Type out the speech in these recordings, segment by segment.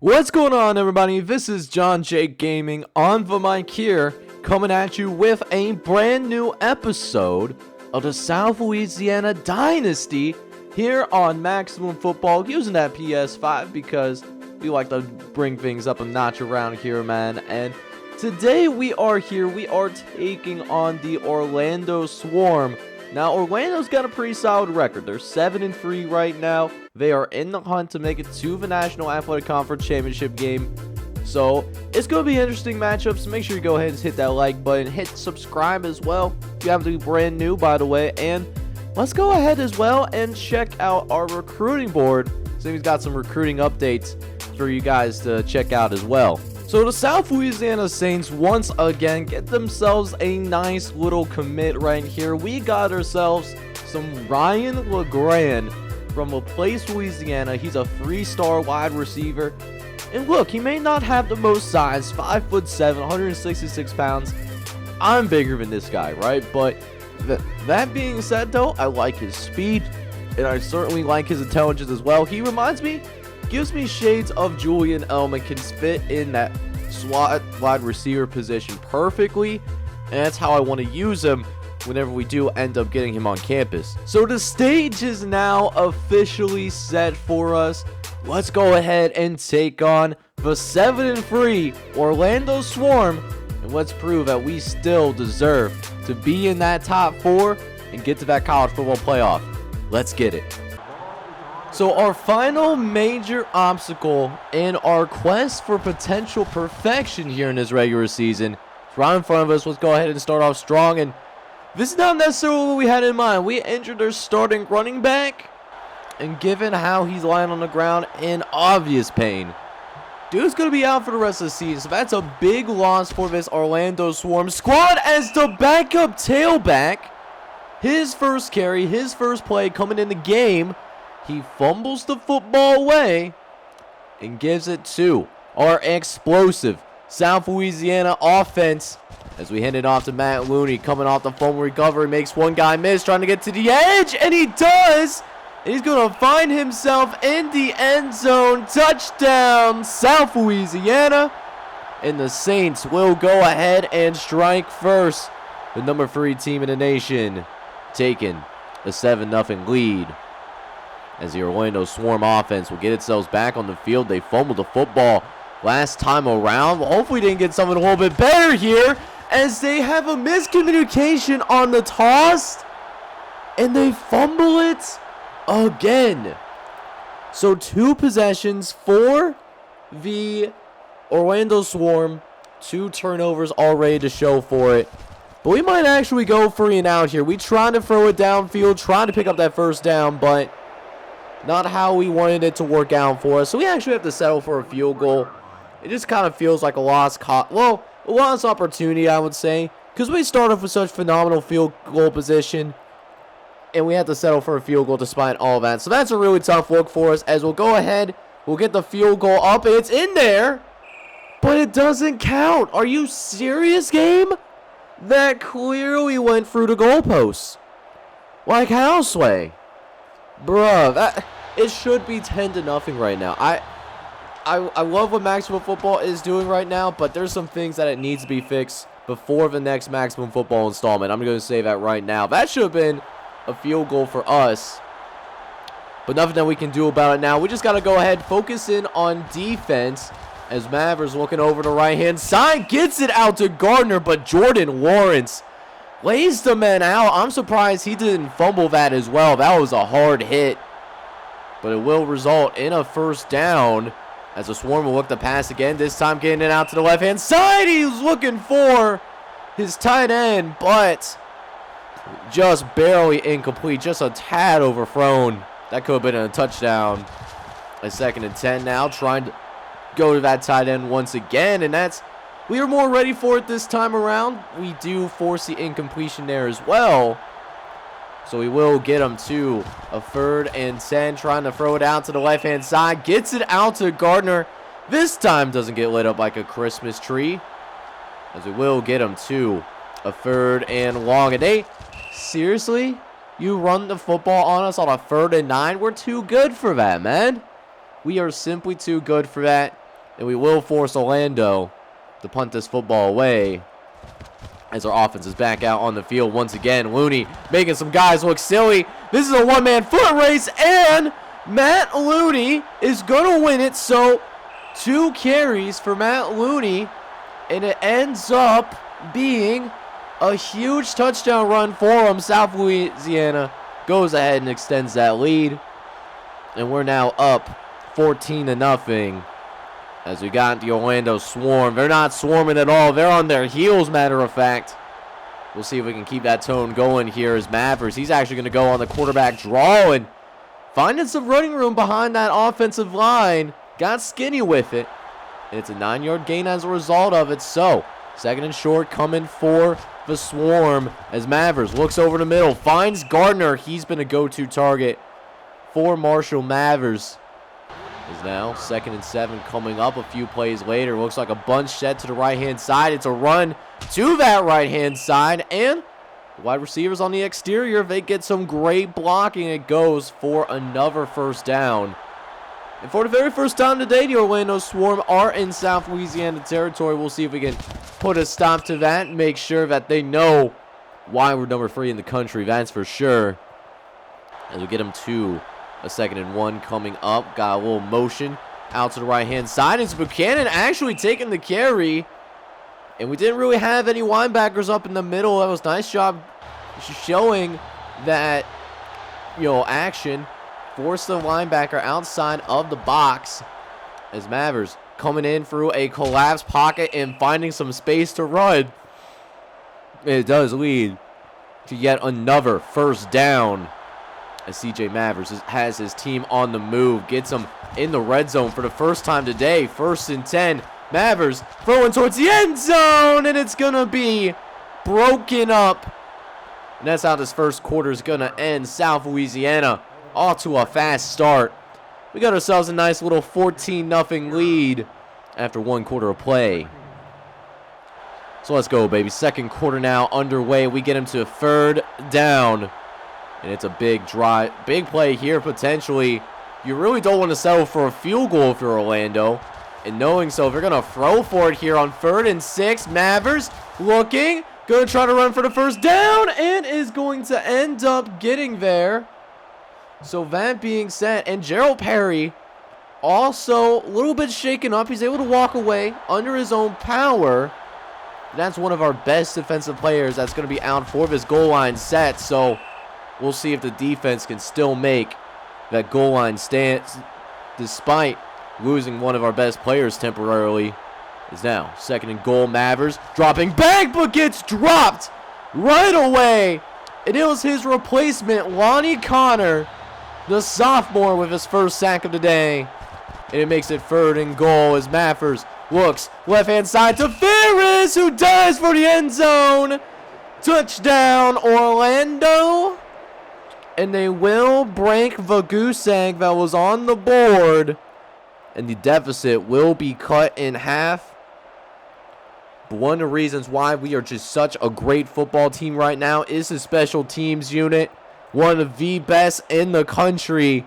What's going on, everybody? This is John J Gaming on the mic here, coming at you with a brand new episode of the South Louisiana Dynasty here on Maximum Football, using that PS5 because we like to bring things up a notch around here, man. And today we are taking on the Orlando Swarm. Now, Orlando's got a pretty solid record. They're 7-3 right now. They are in the hunt to make it to the National Athletic Conference Championship game. So, it's going to be interesting matchups. Make sure you go ahead and hit that like button. Hit subscribe as well if you happen to be brand new, by the way. And let's go ahead as well and check out our recruiting board. So, we've got some recruiting updates for you guys to check out as well. So the South Louisiana Saints once again get themselves a nice little commit right here. We got ourselves some Ryan LeGrand from LaPlace, Louisiana. He's a 3-star wide receiver. And look, he may not have the most size, 5'7", 166 pounds. I'm bigger than this guy, right? But that being said, though, I like his speed, and I certainly like his intelligence as well. He reminds me, gives me shades of Julian Edelman, can fit in that slot wide receiver position perfectly, and that's how I want to use him whenever we do end up getting him on campus. So the stage is now officially set for us. Let's go ahead and take on the 7-3 Orlando Swarm, and let's prove that we still deserve to be in that top 4 and get to that college football playoff. Let's get it. So our final major obstacle in our quest for potential perfection here in this regular season is right in front of us. Let's go ahead and start off strong. And this is not necessarily what we had in mind. We injured our starting running back, and given how he's lying on the ground in obvious pain, dude's going to be out for the rest of the season. So that's a big loss for this Orlando Swarm squad as the backup tailback. His first carry, his first play coming in the game. He fumbles the football away and gives it to our explosive South Louisiana offense as we hand it off to Matt Looney, coming off the fumble recovery, makes one guy miss, trying to get to the edge, and he does! And he's going to find himself in the end zone. Touchdown, South Louisiana! And the Saints will go ahead and strike first. The number 3 team in the nation taking a 7-0 lead, as the Orlando Swarm offense will get itself back on the field. They fumbled the football last time around. Well, hopefully they can get something a little bit better here, as they have a miscommunication on the toss, and they fumble it again. So 2 possessions for the Orlando Swarm, 2 turnovers already to show for it. But we might actually go 3 and out here. We tried to throw it downfield, trying to pick up that first down, but not how we wanted it to work out for us. So we actually have to settle for a field goal. It just kind of feels like a lost opportunity, I would say, because we started with such phenomenal field goal position, and we have to settle for a field goal despite all that. So that's a really tough look for us, as we'll go ahead, we'll get the field goal up, and it's in there, but it doesn't count. Are you serious, game? That clearly went through the goalposts. Like houseway. Bruh, it should be 10-0 right now. I love what Maximum Football is doing right now, but there's some things that it needs to be fixed before the next Maximum Football installment. I'm going to say that right now. That should have been a field goal for us, but nothing that we can do about it now. We just got to go ahead, focus in on defense, as Mavericks looking over the right-hand side, gets it out to Gardner, but Jordan Lawrence lays the man out. I'm surprised he didn't fumble that as well. That was a hard hit, but it will result in a first down, as the Swarm will look to pass again, this time getting it out to the left-hand side. He's looking for his tight end, but just barely incomplete, just a tad overthrown. That could have been a touchdown. A 2nd and 10 now, trying to go to that tight end once again, and we are more ready for it this time around. We do force the incompletion there as well, so we will get him to a 3rd and 10, trying to throw it out to the left-hand side. Gets it out to Gardner. This time doesn't get lit up like a Christmas tree, as we will get him to a 3rd and long. And they, seriously, you run the football on us on a 3rd and 9? We're too good for that, man. We are simply too good for that. And we will force Orlando to punt this football away as our offense is back out on the field once again. Looney making some guys look silly. This is a one-man foot race, and Matt Looney is going to win it. So 2 carries for Matt Looney, and it ends up being a huge touchdown run for him. South Louisiana goes ahead and extends that lead, and we're now up 14-0 as we got the Orlando Swarm. They're not swarming at all. They're on their heels, matter of fact. We'll see if we can keep that tone going here as Mavericks. He's actually going to go on the quarterback draw and finding some running room behind that offensive line. Got skinny with it, and it's a 9-yard gain as a result of it. So, 2nd and short coming for the Swarm as Mavericks looks over the middle, finds Gardner. He's been a go-to target for Marshall Mavericks. Is now 2nd and 7 coming up a few plays later. Looks like a bunch set to the right-hand side. It's a run to that right-hand side, and wide receivers on the exterior, they get some great blocking. It goes for another first down. And for the very first time today, the Orlando Swarm are in South Louisiana territory. We'll see if we can put a stop to that and make sure that they know why we're number 3 in the country. That's for sure. As we get them to a 2nd and 1 coming up. Got a little motion out to the right-hand side. It's Buchanan actually taking the carry. And we didn't really have any linebackers up in the middle. That was a nice job showing that, action. Force the linebacker outside of the box as Mavericks coming in through a collapsed pocket and finding some space to run. It does lead to yet another first down as CJ Mavericks has his team on the move. Gets them in the red zone for the first time today. 1st and 10. Mavericks throwing towards the end zone, and it's going to be broken up. And that's how this first quarter is going to end. South Louisiana off to a fast start. We got ourselves a nice little 14-0 lead after 1 quarter of play. So let's go, baby. 2nd quarter now underway. We get him to 3rd down. And it's a big drive, big play here potentially. You really don't want to settle for a field goal if you're Orlando. And knowing so, if you're going to throw for it here on 3rd and 6, Mavericks looking, going to try to run for the first down, and is going to end up getting there. So that being said, and Gerald Perry also a little bit shaken up. He's able to walk away under his own power. That's one of our best defensive players that's going to be out for this goal line set. So we'll see if the defense can still make that goal line stance despite losing one of our best players temporarily. Is now 2nd and goal. Mavericks dropping back, but gets dropped right away. And it was his replacement, Lonnie Connor, the sophomore, with his first sack of the day. And it makes it 3rd and goal as Maffers looks left-hand side to Ferris, who dives for the end zone. Touchdown, Orlando. And they will break the goose egg that was on the board. And the deficit will be cut in half. But one of the reasons why we are just such a great football team right now is the special teams unit. One of the best in the country.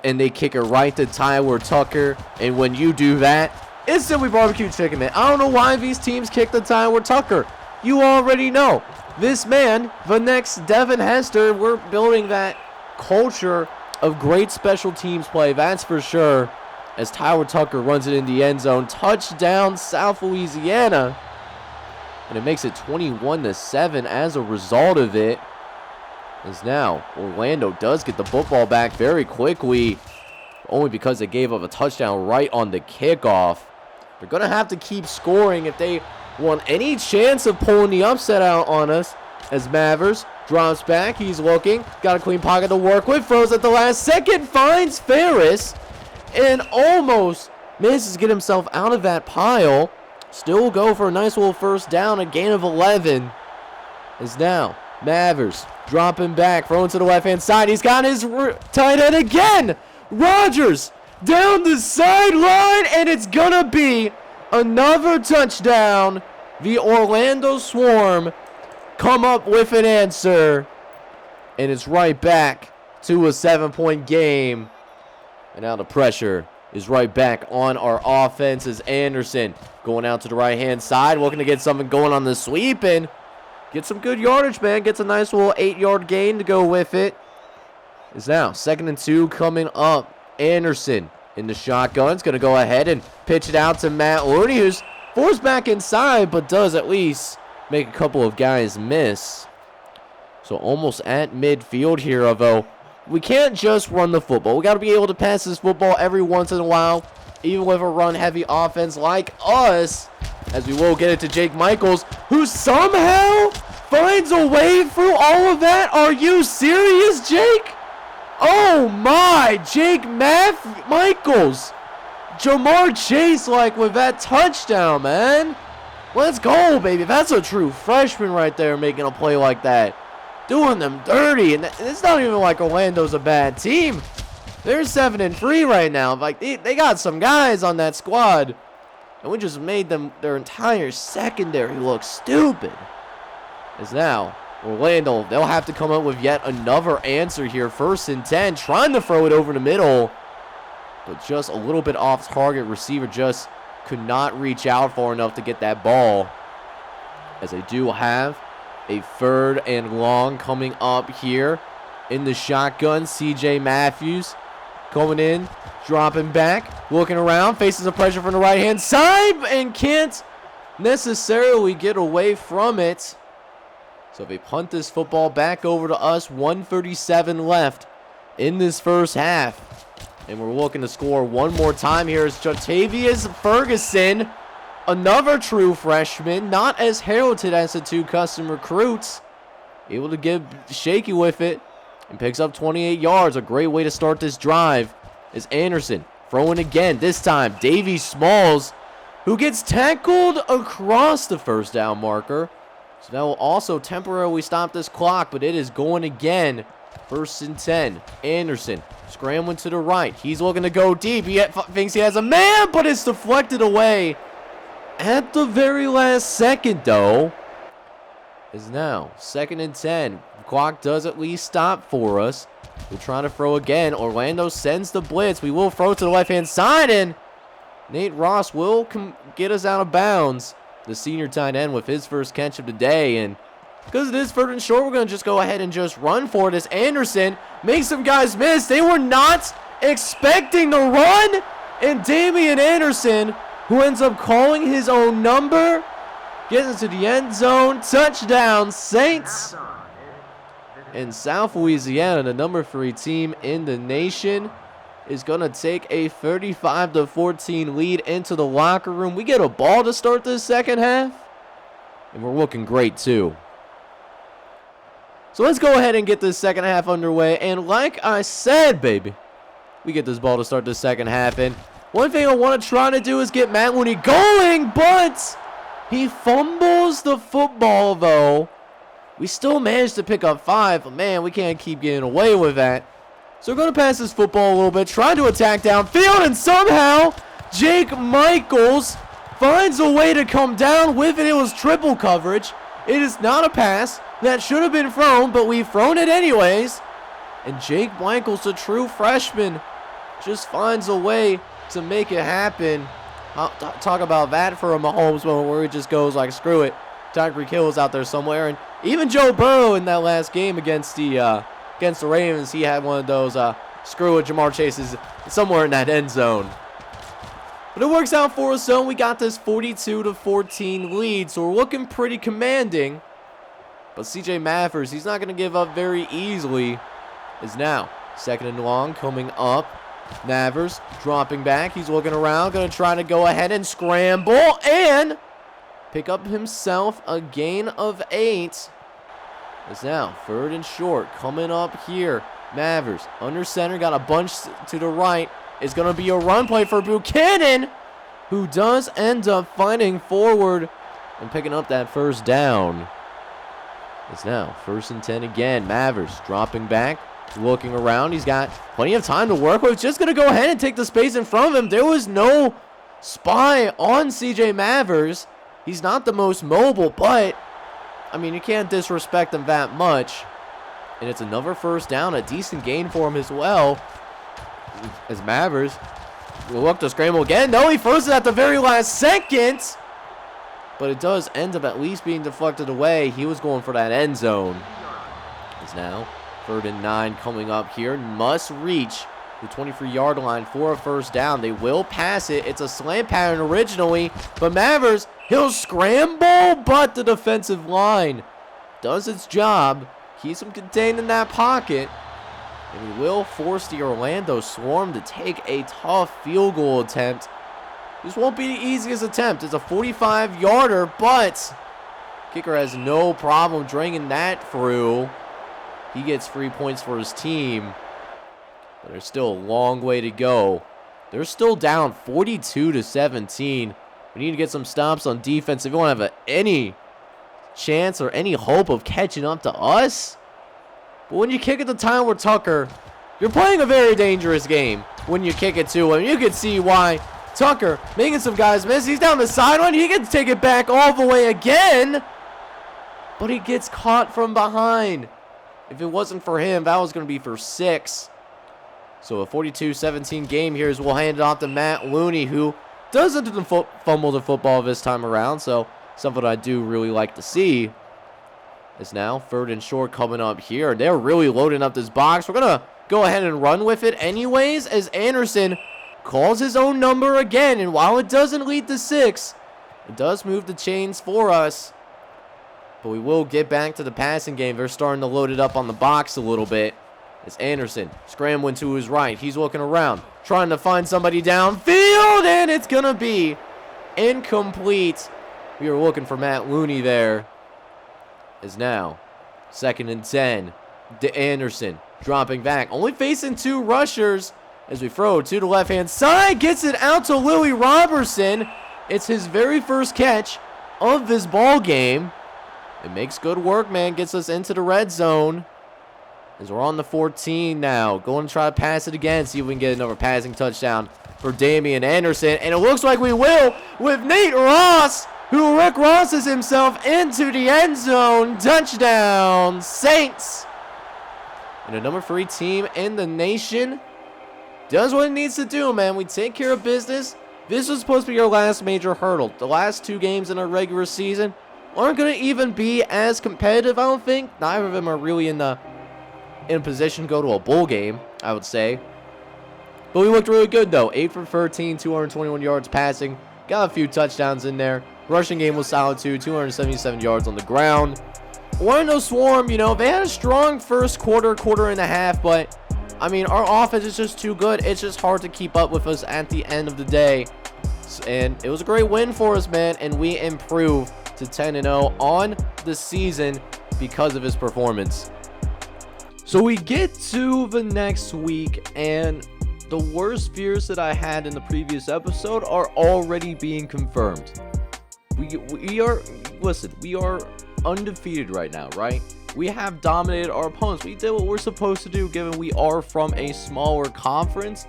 And they kick it right to Tyler Tucker. And when you do that, it's simply barbecue chicken, man. I don't know why these teams kick the Tyler Tucker. You already know. This man, the next Devin Hester, we're building that culture of great special teams play. That's for sure. As Tyler Tucker runs it in the end zone. Touchdown, South Louisiana. And it makes it 21-7 as a result of it. As now, Orlando does get the football back very quickly. Only because they gave up a touchdown right on the kickoff. They're going to have to keep scoring if they want any chance of pulling the upset out on us. As Mavericks drops back. He's looking. Got a clean pocket to work with. Throws at the last second. Finds Ferris. And almost manages to get himself out of that pile. Still go for a nice little first down. A gain of 11. As now Mavericks dropping back. Throwing to the left-hand side. He's got his tight end again. Rogers down the sideline. And it's going to be another touchdown. The Orlando Swarm come up with an answer. And it's right back to a 7-point game. And now the pressure is right back on our offense as Anderson going out to the right-hand side, looking to get something going on the sweep and get some good yardage, man. Gets a nice little 8-yard gain to go with it. Is now 2nd and 2 coming up. Anderson in the shotgun. It's going to go ahead and pitch it out to Matt Looney, who's forced back inside, but does at least make a couple of guys miss. So almost at midfield here, although we can't just run the football. We got to be able to pass this football every once in a while, even with a run-heavy offense like us, as we will get it to Jake Micheals, who somehow finds a way through all of that. Are you serious, Jake? Oh my, Jake Micheals. Jamar Chase like with that touchdown, man. Let's go, baby. That's a true freshman right there making a play like that. Doing them dirty. And it's not even like Orlando's a bad team. They're 7-3 right now. Like they got some guys on that squad. And we just made their entire secondary look stupid. As now Orlando, they'll have to come up with yet another answer here. 1st and 10, trying to throw it over the middle, but just a little bit off target. Receiver just could not reach out far enough to get that ball. As they do have a 3rd and long coming up here in the shotgun. CJ Matthews coming in, dropping back, looking around, faces a pressure from the right-hand side, and can't necessarily get away from it. So they punt this football back over to us. 1:37 left in this first half. And we're looking to score one more time here. Is Jatavius Ferguson, another true freshman, not as heralded as the 2 custom recruits. Able to get shaky with it and picks up 28 yards. A great way to start this drive is Anderson throwing again. This time, Davy Smalls, who gets tackled across the first down marker. So that will also temporarily stop this clock, but it is going again. 1st and 10. Anderson scrambling to the right. He's looking to go deep. He thinks he has a man, but it's deflected away at the very last second, though. Is now 2nd and 10. The clock does at least stop for us. We're trying to throw again. Orlando sends the blitz. We will throw to the left-hand side, and Nate Ross will get us out of bounds. The senior tight end with his first catch of the day. And because it is 3rd and short, we're going to just go ahead and just run for it as Anderson makes some guys miss. They were not expecting the run. And Damian Anderson, who ends up calling his own number, gets into the end zone. Touchdown, Saints. And South Louisiana, the number 3 team in the nation, is going to take a 35-14 lead into the locker room. We get a ball to start this second half, and we're looking great too. So let's go ahead and get this second half underway. And like I said, baby, we get this ball to start the second half. And one thing I want to try to do is get Matt Looney going, but he fumbles the football, though. We still managed to pick up 5, but man, we can't keep getting away with that. So we're going to pass this football a little bit, trying to attack downfield, and somehow Jake Micheals finds a way to come down with it. It was triple coverage. It is not a pass that should have been thrown, but we've thrown it anyways. And Jake Micheals, a true freshman, just finds a way to make it happen. I'll talk about that for a Mahomes moment where he just goes like, screw it. Tyreek Hill is out there somewhere. And even Joe Burrow in that last game against the Ravens, he had one of those screw it, Jamar Chase is somewhere in that end zone. But it works out for us, so we got this 42-14 lead, so we're looking pretty commanding. But CJ Mathers, he's not going to give up very easily. Is now 2nd and long coming up. Navers dropping back. He's looking around, going to try to go ahead and scramble and pick up himself a gain of 8. It's now 3rd and short coming up here. Navers under center, got a bunch to the right. It's going to be a run play for Buchanan, who does end up finding forward and picking up that first down. It's now 1st and 10 again. Mavers dropping back, looking around. He's got plenty of time to work with. Just going to go ahead and take the space in front of him. There was no spy on CJ Mavers. He's not the most mobile, but, I mean, you can't disrespect him that much. And it's another first down, a decent gain for him as well. As Mavers We'll look to scramble again. No, he throws it at the very last second. But it does end up at least being deflected away. He was going for that end zone. It's now 3rd and 9 coming up here. Must reach the 23-yard line for a first down. They will pass it. It's a slant pattern originally. But Mavericks, he'll scramble. But the defensive line does its job. Keeps him contained in that pocket. And he will force the Orlando Swarm to take a tough field goal attempt. This won't be the easiest attempt. It's a 45-yarder, but kicker has no problem draining that through. He gets 3 points for his team. But there's still a long way to go. They're still down 42-17. We need to get some stops on defense if you want to have any chance or any hope of catching up to us. But when you kick at the time with Tucker, you're playing a very dangerous game when you kick it to him. You can see why. Tucker making some guys miss. He's down the sideline. He can take it back all the way again. But he gets caught from behind. If it wasn't for him, that was going to be for 6. So a 42-17 game here as we'll hand it off to Matt Looney, who doesn't fumble the football this time around. So something I do really like to see. It's now 3rd and short coming up here. They're really loading up this box. We're going to go ahead and run with it anyways as Anderson calls his own number again, and while it doesn't lead to 6, it does move the chains for us. But we will get back to the passing game. They're starting to load it up on the box a little bit. It's Anderson scrambling to his right. He's looking around, trying to find somebody downfield, and it's going to be incomplete. We were looking for Matt Looney there. Is now 2nd and 10. To Anderson dropping back, only facing 2 rushers. As we throw to the left-hand side, gets it out to Louis Robertson. It's his very first catch of this ball game. It makes good work, man. Gets us into the red zone. As we're on the 14 now. Going to try to pass it again. See if we can get another passing touchdown for Damian Anderson. And it looks like we will with Nate Ross, who Rick Rosses himself into the end zone. Touchdown, Saints. And the number 3 team in the nation does what it needs to do, man. We take care of business. This was supposed to be our last major hurdle. The last 2 games in our regular season aren't going to even be as competitive, I don't think. Neither of them are really in position to go to a bowl game, I would say. But we looked really good, though. 8 for 13, 221 yards passing. Got a few touchdowns in there. Rushing game was solid, too. 277 yards on the ground. Orlando Swarm, you know, they had a strong first quarter and a half, but I mean, our offense is just too good. It's just hard to keep up with us at the end of the day. And it was a great win for us, man. And we improved to 10-0 on the season because of his performance. So we get to the next week, and the worst fears that I had in the previous episode are already being confirmed. We are undefeated right now, right? We have dominated our opponents. We did what we're supposed to do given we are from a smaller conference.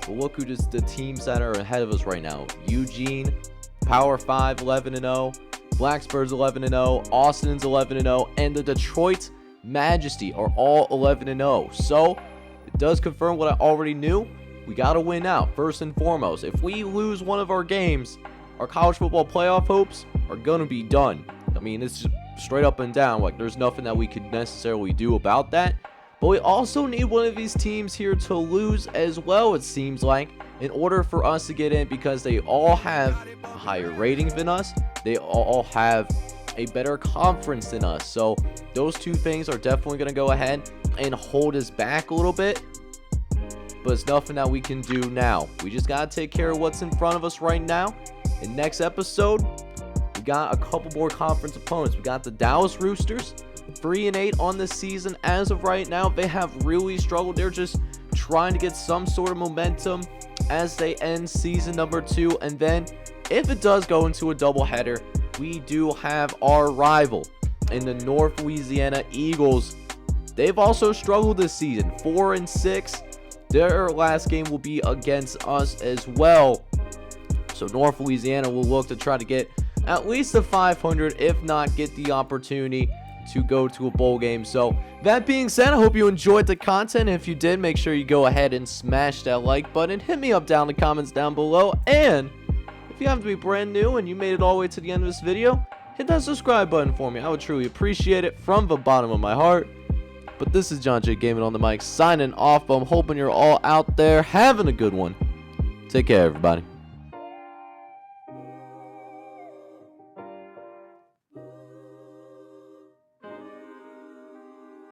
But look who the teams that are ahead of us right now. Eugene, Power 5, 11-0. Blacksburg's 11-0. Austin's 11-0. And the Detroit Majesty are all 11-0. So it does confirm what I already knew. We got to win out first and foremost. If we lose one of our games, our college football playoff hopes are going to be done. I mean, it's just straight up and down. Like, there's nothing that we could necessarily do about that. But we also need one of these teams here to lose as well, it seems like, in order for us to get in, because they all have a higher rating than us. They all have a better conference than us. So those 2 things are definitely going to go ahead and hold us back a little bit. But it's nothing that we can do now. We just got to take care of what's in front of us right now. In next episode, we got a couple more conference opponents. We got the Dallas Roosters, 3-8 on the season as of right now. They have really struggled. They're just trying to get some sort of momentum as they end season number 2. And then if it does go into a doubleheader, we do have our rival in the North Louisiana Eagles. They've also struggled this season, 4-6. Their last game will be against us as well. So North Louisiana will look to try to get at least a 500, if not get the opportunity to go to a bowl game. So that being said, I hope you enjoyed the content. If you did, make sure you go ahead and smash that like button. Hit me up down in the comments down below. And if you happen to be brand new and you made it all the way to the end of this video, hit that subscribe button for me. I would truly appreciate it from the bottom of my heart. But this is John J. Gaming on the mic signing off. I'm hoping you're all out there having a good one. Take care, everybody.